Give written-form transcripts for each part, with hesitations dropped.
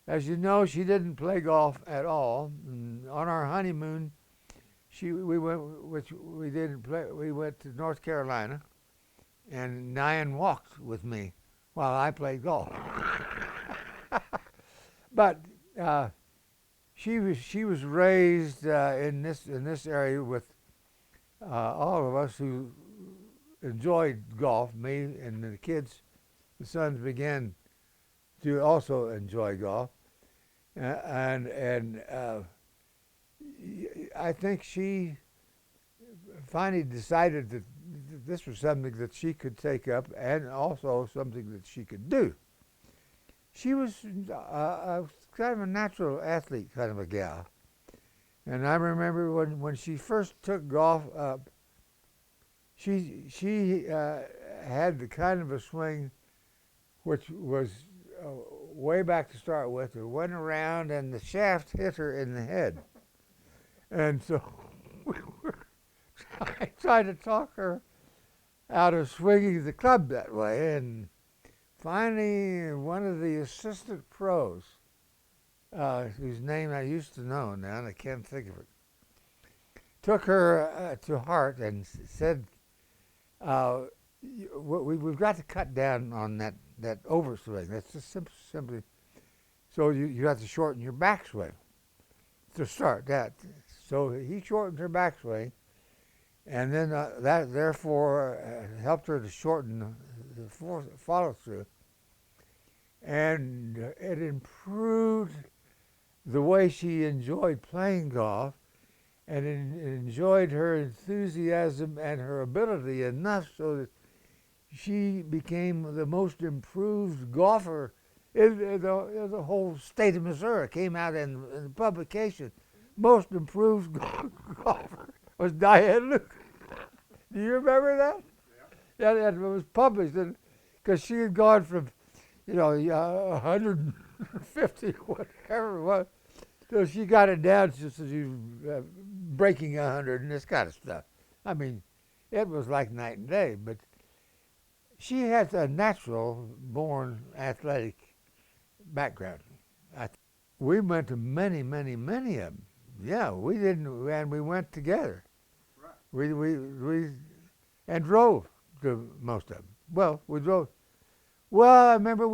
As you know, she didn't play golf at all. On our honeymoon, we went, which we didn't play. We went to North Carolina, and Diane walked with me while I played golf. But uh, she was raised in this area with all of us who enjoyed golf. Me and the kids, the sons began to also enjoy golf, and I think she finally decided that this was something that she could take up and also something that she could do. She was kind of a natural athlete kind of a gal. And I remember when she first took golf up, she had the kind of a swing which was way back to start with. It went around and the shaft hit her in the head. And so we were trying to talk her out of swinging the club that way. And finally, one of the assistant pros, whose name I used to know now, and I can't think of it, took her to heart and said, uh, we've got to cut down on that overswing. That's just simply, so you have to shorten your backswing to start that. So he shortened her backswing, and then that therefore helped her to shorten the follow through, and it improved the way she enjoyed playing golf, and enjoyed her enthusiasm and her ability enough so that she became the most improved golfer in the whole state of Missouri. Came out in the publication. Most improved golfer was Diane Luke. Do you remember that? Yeah, it was published because she had gone from, 150, whatever it was, till she got it down just as you breaking 100 and this kind of stuff. I mean, it was like night and day, but she has a natural born athletic background. We went to many, many, many of them. Yeah, we didn't, and we went together. Right. We and drove to most of them. Well, we drove. Well, I remember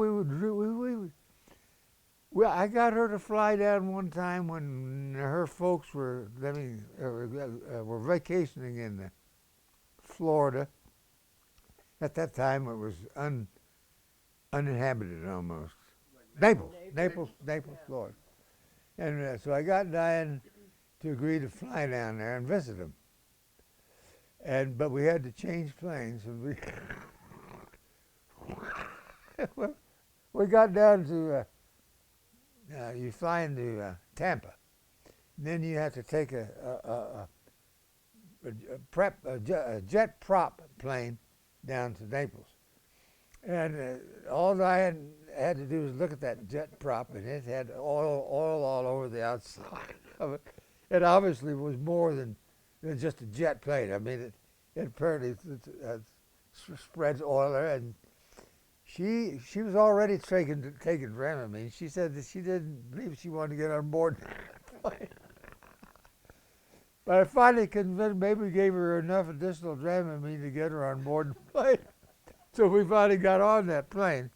well, I got her to fly down one time when her folks were were vacationing in Florida. At that time, it was uninhabited almost. Naples, Florida. And so I got Diane to agree to fly down there and visit them. But we had to change planes, and we got down to you fly into Tampa, and then you have to take a jet prop plane down to Naples. And all I had to do was look at that jet prop, and it had oil all over the outside of it. It obviously was more than just a jet plane. I mean, it apparently spreads oil there, and she was already taking Dramamine. She said that she didn't believe she wanted to get on board that plane. But I finally convinced, maybe gave her enough additional Dramamine to get her on board the plane. So we finally got on that plane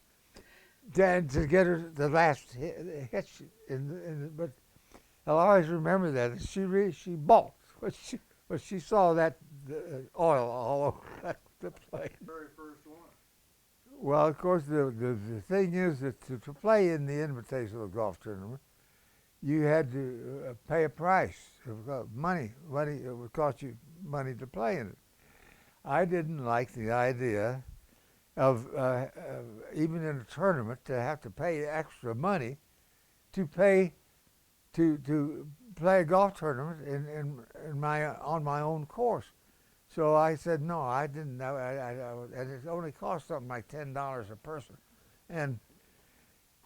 to get her the last hitch. But I'll always remember that. She balked when she saw that oil all over the plane. Very first one. Well, of course, the thing is that to play in the Invitational Golf Tournament, you had to pay a price, money. It would cost you money to play in it. I didn't like the idea of even in a tournament to have to pay extra money to play a golf tournament on my own course. So I said no. I didn't know, and it only cost something like $10 a person. And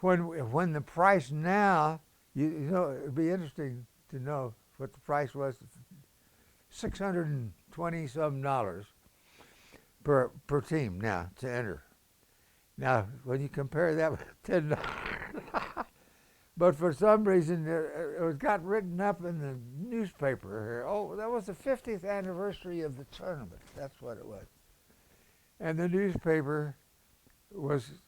when the price now, it'd be interesting to know what the price was. $620 some per team now to enter. Now, when you compare that with $10, But for some reason, it was got written up in the newspaper here. Oh, that was the 50th anniversary of the tournament. That's what it was. And the newspaper was,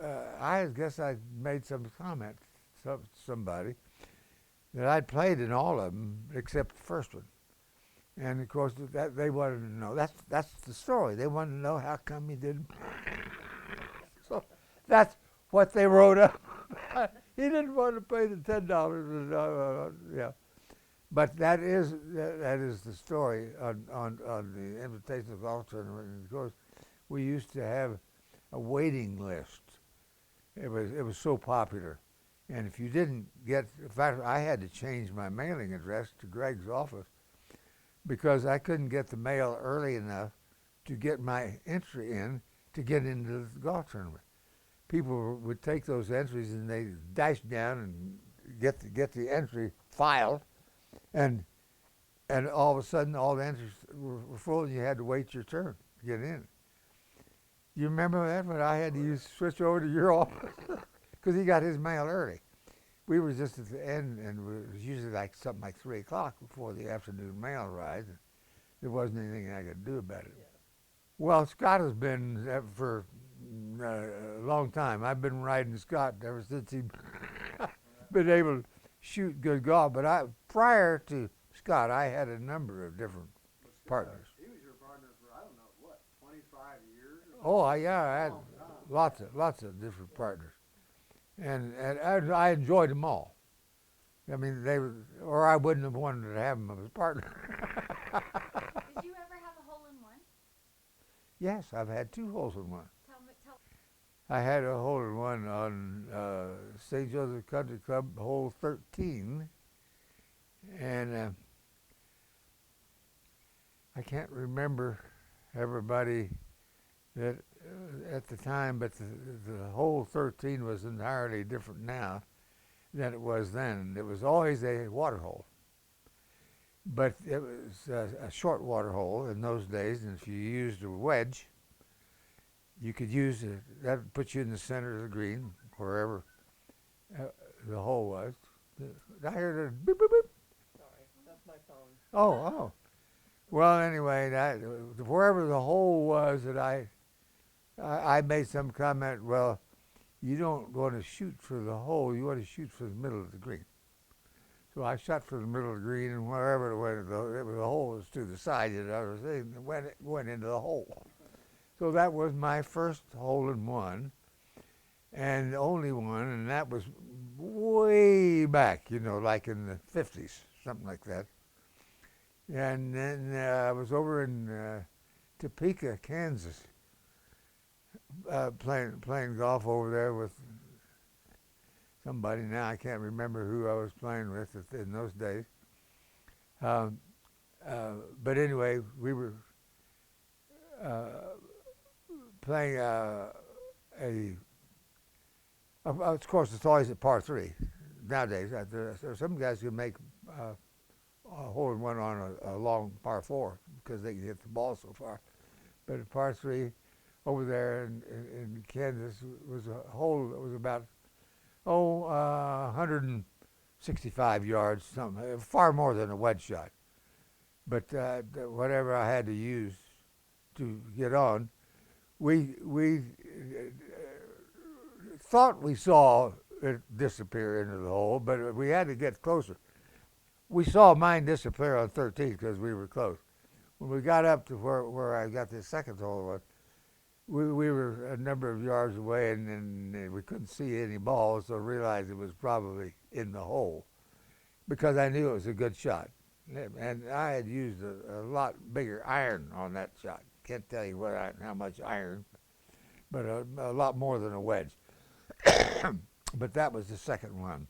I guess I made some comment, somebody, that I'd played in all of them except the first one. And of course, that they wanted to know. That's the story. They wanted to know how come he didn't. So that's what they wrote up. He didn't want to pay the $10. Yeah, but that is the story on the Invitational Golf Tournament. And of course, we used to have a waiting list. It was so popular, and if you didn't get, in fact, I had to change my mailing address to Greg's office because I couldn't get the mail early enough to get my entry in to get into the golf tournament. People would take those entries and they dash down and get the entry filed, and all of a sudden all the entries were full and you had to wait your turn to get in. You remember that when I had to switch over to your office because he got his mail early. We were just at the end, and it was usually like something like 3 o'clock before the afternoon mail arrived. There wasn't anything I could do about it. Yeah. Well, Scott has been for a long time. I've been riding Scott ever since he's been able to shoot good golf. But prior to Scott, I had a number of different partners. He was your partner for, I don't know, what, 25 years? Oh, yeah, I had lots of different partners. And I enjoyed them all. I mean, or I wouldn't have wanted to have them as a partner. Did you ever have a hole-in-one? Yes, I've had 2 holes in one. Tell. I had a hole-in-one on St. Joseph Country Club, hole 13, and I can't remember everybody that at the time, but the hole 13 was entirely different now than it was then. It was always a water hole, but it was a short water hole in those days, and if you used a wedge, you could use it. That would put you in the center of the green, wherever the hole was. I heard a beep, beep, beep. Sorry, that's my phone. Oh. Well, anyway, wherever the hole was that I made some comment, well, you don't want to shoot for the hole, you want to shoot for the middle of the green. So I shot for the middle of the green, and wherever it went, the hole was to the side, it went into the hole. So that was my first hole-in-one, and the only one, and that was way back, like in the 50s, something like that. And then I was over in Topeka, Kansas, playing golf over there with somebody. Now I can't remember who I was playing with in those days. But anyway, we were playing of course, it's always at par 3 nowadays. Some guys can make a hole-in-one on a long par 4 because they can hit the ball so far. But at par 3 over there in Kansas was a hole that was about 165 yards, something, far more than a wedge shot. But whatever I had to use to get on, we thought we saw it disappear into the hole, but we had to get closer. We saw mine disappear on 13 because we were close. When we got up to where I got the second hole, we were a number of yards away, and we couldn't see any balls, so I realized it was probably in the hole because I knew it was a good shot. And I had used a lot bigger iron on that shot. Can't tell you how much iron, but a lot more than a wedge. But that was the second one.